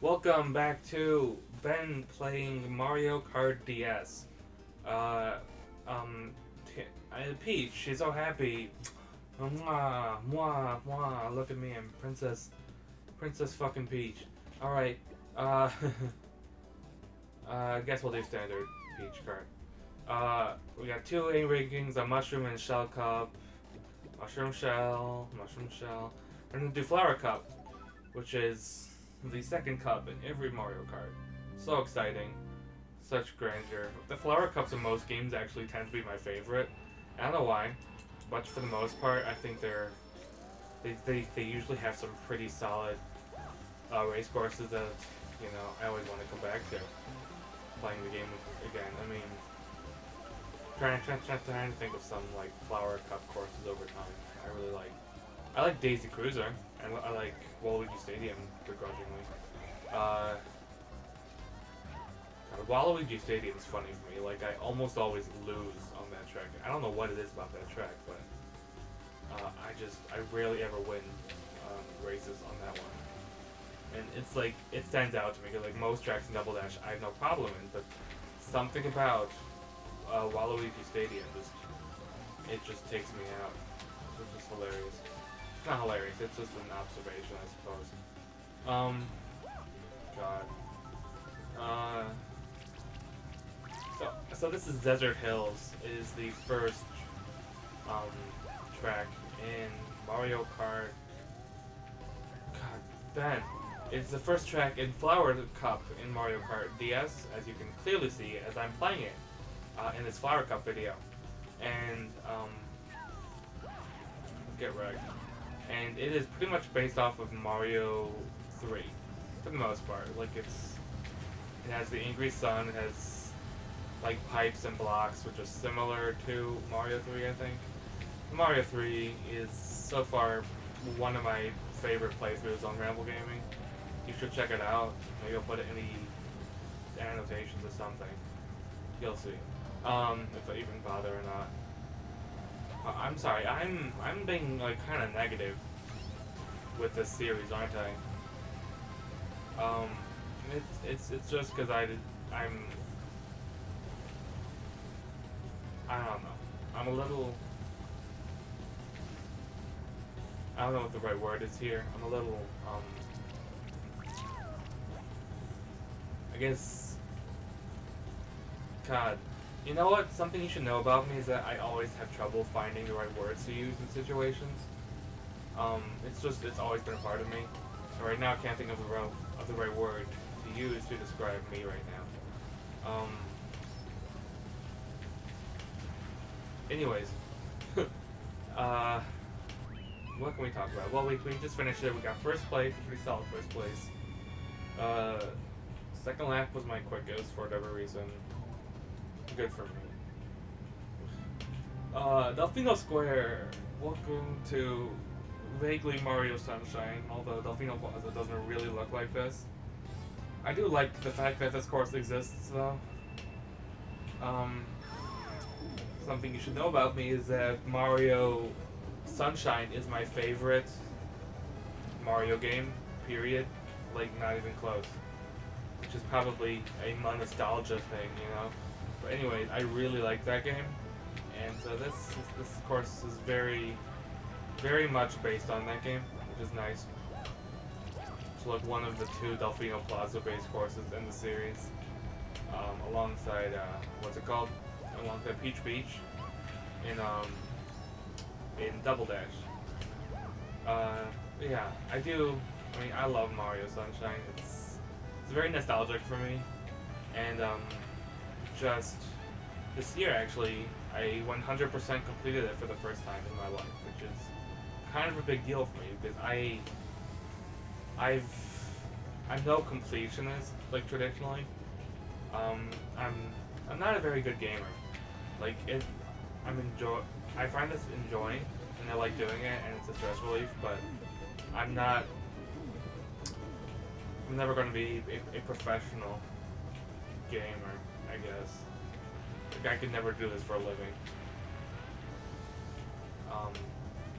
Welcome back to Ben playing Mario Kart DS. Uh, um, Peach, she's so happy. Mwah, mwah, mwah. Look at me, I'm Princess fucking Peach. Alright, uh, I guess we'll do standard Peach Kart. We got two A rankings, a mushroom and shell cup. Mushroom shell. We're gonna do flower cup, which is the second cup in every Mario Kart. So exciting. Such grandeur. The flower cups in most games actually tend to be my favorite. I don't know why, but for the most part, I think they usually have some pretty solid race courses that, I always want to come back to. Playing the game again. I mean, trying to think of some, like, flower cup courses over time. I like Daisy Cruiser, and I like Waluigi Stadium, begrudgingly. Waluigi Stadium is funny for me. Like, I almost always lose on that track. I don't know what it is about that track, but I rarely ever win races on that one. And it's like, it stands out to me, because like most tracks in Double Dash I have no problem in, but something about Waluigi Stadium, it just takes me out. It's just hilarious. It's not hilarious, it's just an observation, I suppose. God. So this is Desert Hills. It is the first track in Mario Kart. God, Ben. It's the first track in Flower Cup in Mario Kart DS, as you can clearly see as I'm playing it in this Flower Cup video. And get wrecked. And it is pretty much based off of Mario 3, for the most part. Like, it has the angry sun, it has like pipes and blocks, which are similar to Mario 3, I think. Mario 3 is so far one of my favorite playthroughs on Ramble Gaming. You should check it out. Maybe I'll put it in the annotations or something. You'll see. If I even bother or not. I'm sorry, I'm being like kind of negative with this series, aren't I? It's just because I don't know. I'm a little. I don't know what the right word is here. I'm a little I guess. God. You know what? Something you should know about me is that I always have trouble finding the right words to use in situations. It's always been a part of me. And right now I can't think of the right word to use to describe me right now. Anyways. What can we talk about? Well, we just finished it. We got first place, pretty solid first place. Second lap was my quickest for whatever reason. Good for me. Delfino Square. Welcome to vaguely Mario Sunshine, although Delfino Plaza doesn't really look like this. I do like the fact that this course exists, though. Something you should know about me is that Mario Sunshine is my favorite Mario game, period. Like, not even close. Which is probably a nostalgia thing, you know? But anyway, I really like that game. And so this course is very, very much based on that game, which is nice. It's like one of the two Delfino Plaza based courses in the series. Alongside, what's it called? Alongside Peach Beach in Double Dash. Yeah, I love Mario Sunshine. It's very nostalgic for me. And, just this year, actually, I 100% completed it for the first time in my life, which is kind of a big deal for me, because I'm no completionist, like, traditionally. I'm not a very good gamer. Like, I find this enjoying, and I like doing it, and it's a stress relief, but I'm never going to be a professional gamer, I guess. Like, I could never do this for a living.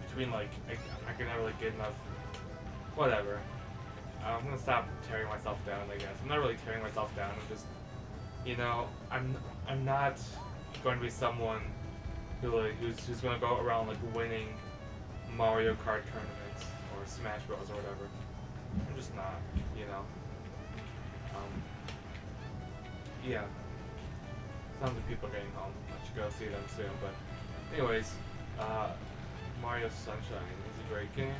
Between, like, I could never, like, get enough. Whatever. I'm gonna stop tearing myself down, I guess. I'm not really tearing myself down, I'm just, you know, I'm not going to be someone who's gonna go around like winning Mario Kart tournaments or Smash Bros or whatever. I'm just not, you know. Yeah. Sounds like people are getting home. I should go see them soon. But anyways, Mario Sunshine is a great game.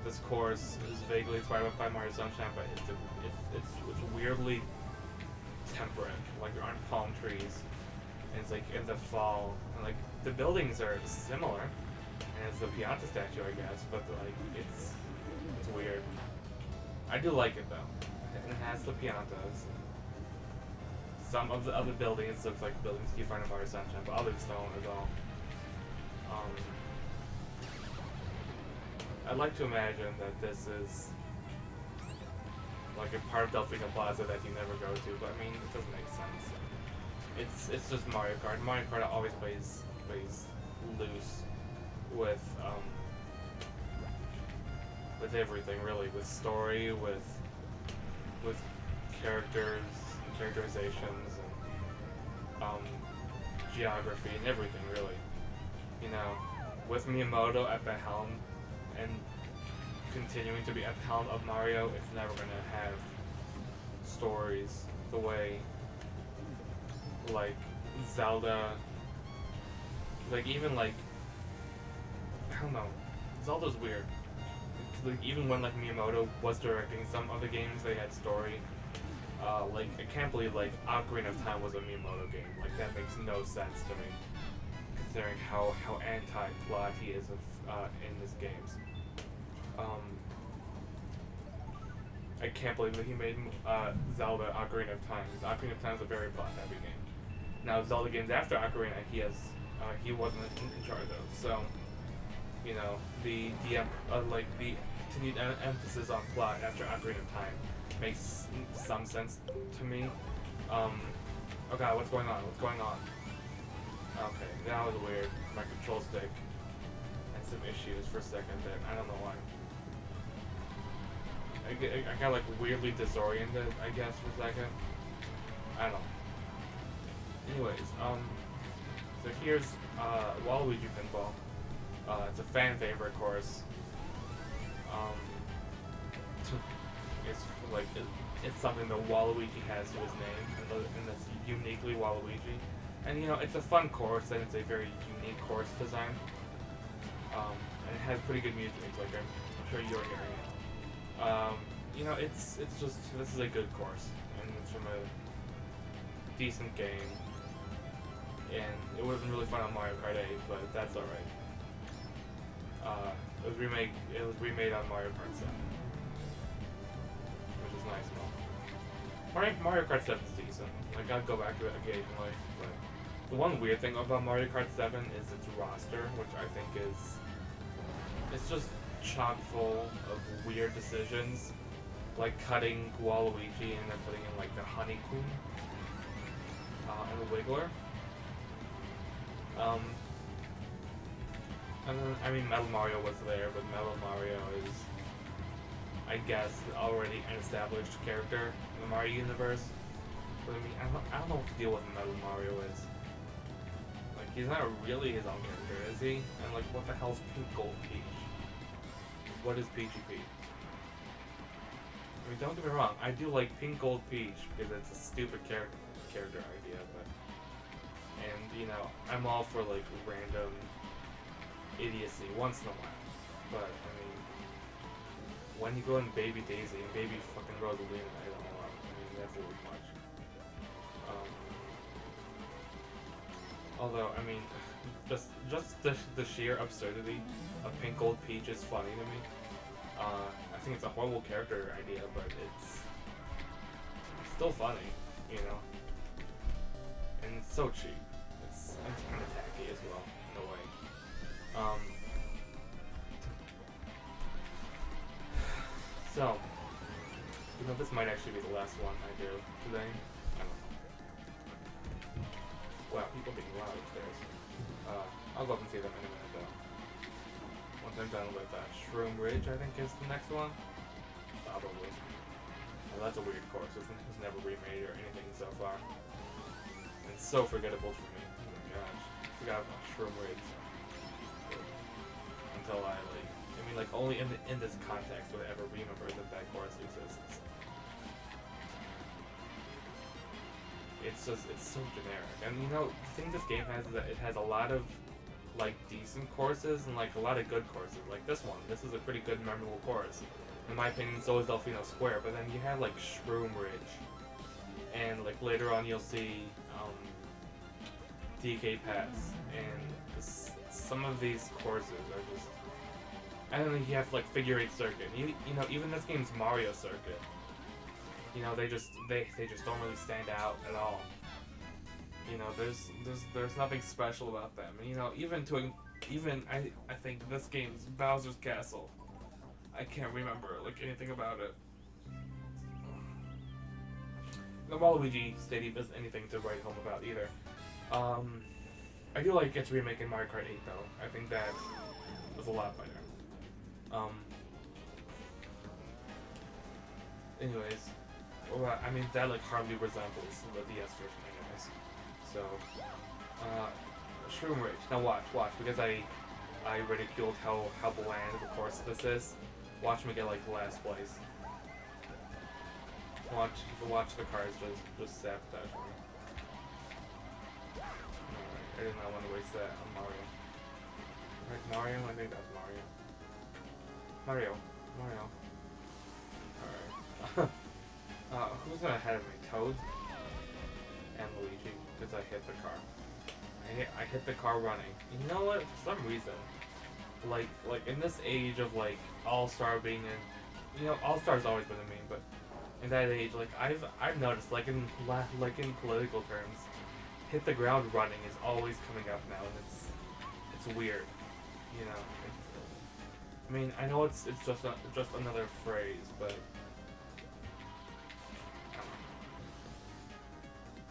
This course is vaguely inspired by Mario Sunshine, but it's weirdly temperate. Like there aren't palm trees. And it's like in the fall, and like the buildings are similar, and it's the Pianta statue, I guess. But like it's weird. I do like it though. It has the Piantas. Some of the other buildings look like buildings you find in Mario Sunshine, but others don't at all. I'd like to imagine that this is like a part of Delphina Plaza that you never go to, but I mean, it doesn't make sense. It's just Mario Kart. Mario Kart always plays loose with everything really, with story, with characters, and characterizations, and geography, and everything really. You know, with Miyamoto at the helm, and continuing to be at the helm of Mario, it's never gonna have stories the way like Zelda, like even like I don't know, Zelda's weird. Like even when like Miyamoto was directing some of the games, they had story. Like I can't believe like Ocarina of Time was a Miyamoto game. Like that makes no sense to me, considering how anti-plot he is in his games. I can't believe that he made Zelda Ocarina of Time. Because Ocarina of Time is a very plot-heavy game. Now Zelda games after Ocarina, he wasn't in charge of. So, you know, the continued emphasis on plot after Ocarina of Time makes some sense to me. Oh god, what's going on? What's going on? Okay, that was weird. My control stick had some issues for a second there. I don't know why. I got like weirdly disoriented, I guess, for a second. I don't know. Anyways, so here's Waluigi Pinball. It's a fan favorite course. It's something that Waluigi has to his name, and that's uniquely Waluigi. And you know, it's a fun course, and it's a very unique course design. And it has pretty good music, like I'm sure you're hearing it. You know, it's just, this is a good course, and it's from a decent game, and it would have been really fun on Mario Kart 8, but that's alright. It was remade on Mario Kart 7, which is nice and all. Mario Kart 7 is decent. Like, I'd go back to it occasionally, but the one weird thing about Mario Kart 7 is its roster, which I think is, it's just chock full of weird decisions, like cutting Waluigi and then putting in like the Honey Queen and the Wiggler. And then, I mean, Metal Mario was there, but Metal Mario is, I guess, already an established character in the Mario universe. But I mean, I don't know what the deal with Metal Mario is. Like, he's not really his own character, is he? And like, what the hell's Pink Gold Peach? What is Peachy Peach? I mean, don't get me wrong, I do like Pink Gold Peach because it's a stupid character idea, but... And, you know, I'm all for, like, random idiocy once in a while. But, I mean, when you go in Baby Daisy and Baby fucking Rosalina, I don't know, I mean, that's a little much. Although, I mean, just the sheer absurdity of Pink Gold Peach is funny to me. I think it's a horrible character idea, but it's still funny, you know? And it's so cheap. It's kind of tacky as well, in a way. So, you know, this might actually be the last one I do today. I don't know. Wow, people being loud upstairs. I'll go up and see them in a minute though. Once I'm done with Shroom Ridge, I think is the next one. probably. Well, that's a weird course. It was never remade or anything so far. And it's so forgettable for me. Oh my gosh. I forgot about Shroom Ridge. Until only in this context would I ever remember that course exists. It's so generic. And the thing this game has is that it has a lot of decent courses and a lot of good courses. Like this one. This is a pretty good memorable course. In my opinion, so is Delfino Square, but then you have Shroom Ridge. And later on you'll see DK Pass. And some of these courses are just, I don't think you have Figure 8 Circuit. Even this game's Mario Circuit. They just don't really stand out at all. There's nothing special about them. And even I think this game's Bowser's Castle. I can't remember anything about it. The Waluigi Stadium isn't anything to write home about either. I do like its remake in Mario Kart 8 though. I think that was a lot better. Anyways, well, I mean that hardly resembles the DS version, anyways. So, Shroom Ridge. Now watch, because I ridiculed how bland the course of this is. Watch me get last place. Watch the cars just sabotage me. Alright, I did not want to waste that on Mario. Right, Mario? I think that's Mario. Mario. Alright. Who's ahead of me? Toad? And Luigi, because I hit the car. I hit the car running. You know what? For some reason, in this age of All-Star being in, All-Star's always been a meme, but in that age, I've noticed, in political terms, hit the ground running is always coming up now, and it's weird, I mean, I know it's just another phrase, but I don't know.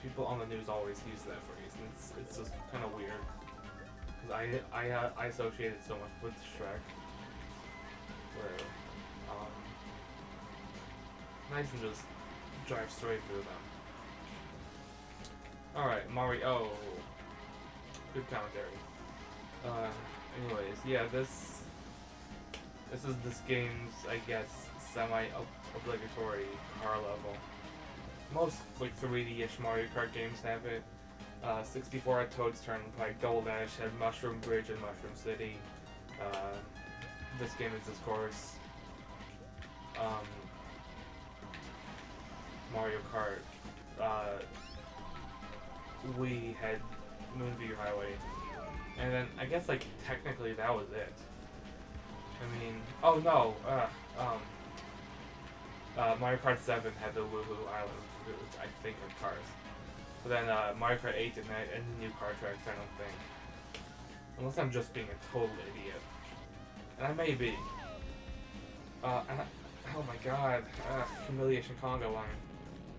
People on the news always use that phrase, and it's just kind of weird. Because I associate it so much with Shrek, where nice and just drive straight through them. Alright, Mario. Good commentary. Anyways, yeah, this is this game's, I guess, semi-obligatory car level. Most 3D-ish Mario Kart games have it. 64 had Toad's Turnpike, Double Dash had Mushroom Bridge and Mushroom City. This game is this course. Mario Kart. We had Moonview Highway. And then, I guess, technically that was it. I mean, oh no, Mario Kart 7 had the Woohoo Island, which I think had cars. But then Mario Kart 8 didn't have any new car tracks, I don't think. Unless I'm just being a total idiot. And I may be. Oh my god, Humiliation Conga line.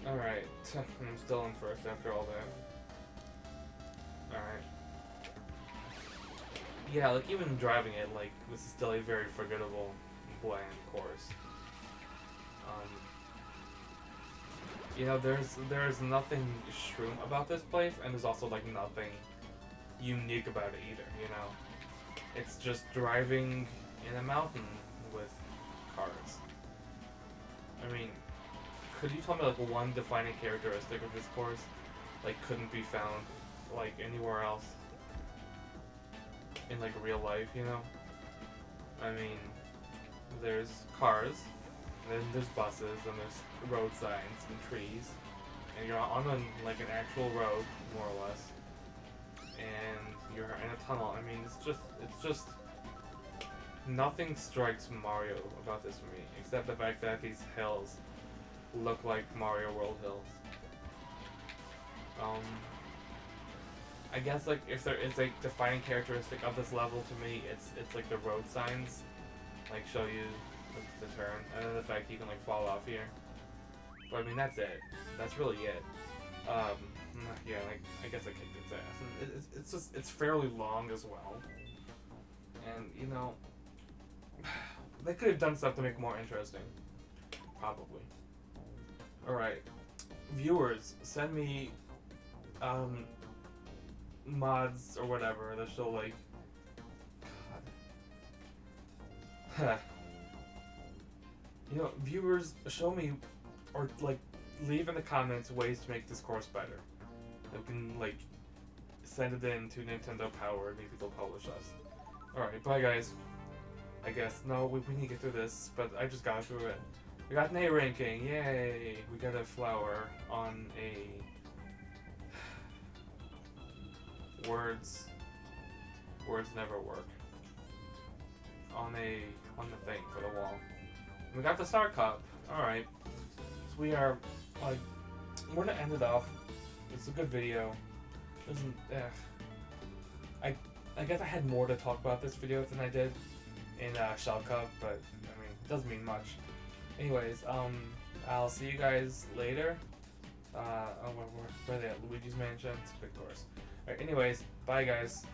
Alright, I'm still in first after all that. Alright. Yeah, even driving it, this is still a very forgettable, bland course. There's nothing shroom about this place, and there's also nothing unique about it either. It's just driving in a mountain with cars. I mean, could you tell me one defining characteristic of this course couldn't be found anywhere else in real life? I mean, there's cars. And then there's buses, and there's road signs and trees, and you're on an actual road, more or less, and you're in a tunnel. I mean, it's just nothing strikes Mario about this for me, except the fact that these hills look like Mario World hills. I guess if there is a defining characteristic of this level to me, it's the road signs, show you the turn, and then the fact you can fall off here. But I mean, that's it. That's really it. Yeah, I guess I kicked its ass. And it's fairly long as well. And they could have done stuff to make it more interesting. probably. Alright. Viewers, send me mods or whatever that show like God. You know, viewers, show me or like leave in the comments ways to make this course better. That we can like send it in to Nintendo Power and maybe they'll publish us. Alright, bye guys. I guess no, we need to get through this, but I just got through it. We got an A ranking, yay! We got a flower on a words never work. On the thing for the wall. And we got the Star Cup. Alright. So we are like we're gonna end it off. It's a good video. I guess I had more to talk about this video than I did in Shell Cup, but I mean it doesn't mean much. Anyways, I'll see you guys later. Where are they at? Luigi's Mansion? It's a big course. Alright, anyways, bye guys.